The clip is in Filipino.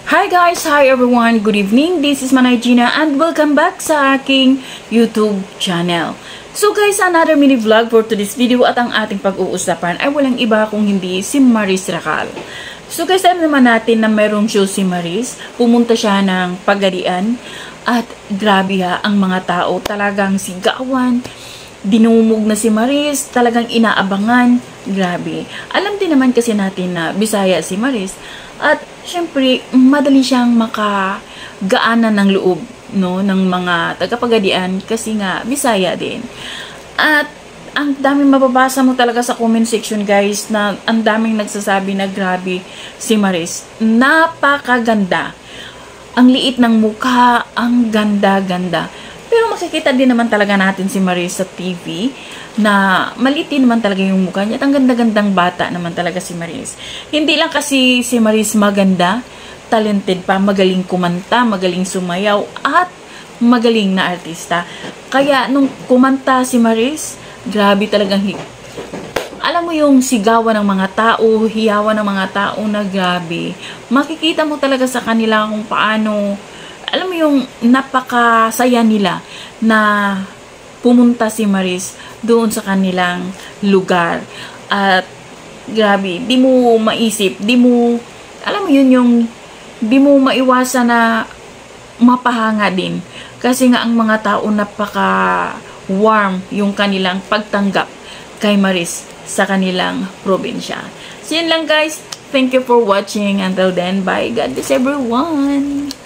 Hi guys! Hi everyone! Good evening! This is Manay Gina and welcome back sa aking YouTube channel. So guys, another mini vlog for today's video at ang ating pag-uusapan ay walang iba kung hindi si Maris Racal. So guys, alam naman natin na merong show si Maris. Pumunta siya ng Pagadian at grabe ha, ang mga tao talagang sigawan. Dinumog na si Maris, talagang inaabangan. Grabe. Alam din naman kasi natin na Bisaya si Maris. At syempre, madali siyang makagaanan ng loob, no, ng mga taga-Pagadian kasi nga Bisaya din. At ang daming mababasa mo talaga sa comment section, guys, na ang daming nagsasabi na grabe si Maris. Napakaganda. Ang liit ng mukha, ang ganda-ganda. Pero makikita din naman talaga natin si Maris sa TV na maliit din naman talaga yung mukha niya at ang ganda-gandang bata naman talaga si Maris. Hindi lang kasi si Maris maganda, talented pa, magaling kumanta, magaling sumayaw at magaling na artista. Kaya nung kumanta si Maris, grabe talagang alam mo yung sigawan ng mga tao, hiyawan ng mga tao na grabe. Makikita mo talaga sa kanila kung paano, alam mo yung napakasaya nila na pumunta si Maris doon sa kanilang lugar. At grabe, di mo maisip, di mo, alam mo yun yung, di mo maiwasan na mapahanga din. Kasi nga ang mga tao napaka-warm yung kanilang pagtanggap kay Maris sa kanilang probinsya. So yun lang guys, thank you for watching. Until then, bye. God bless everyone.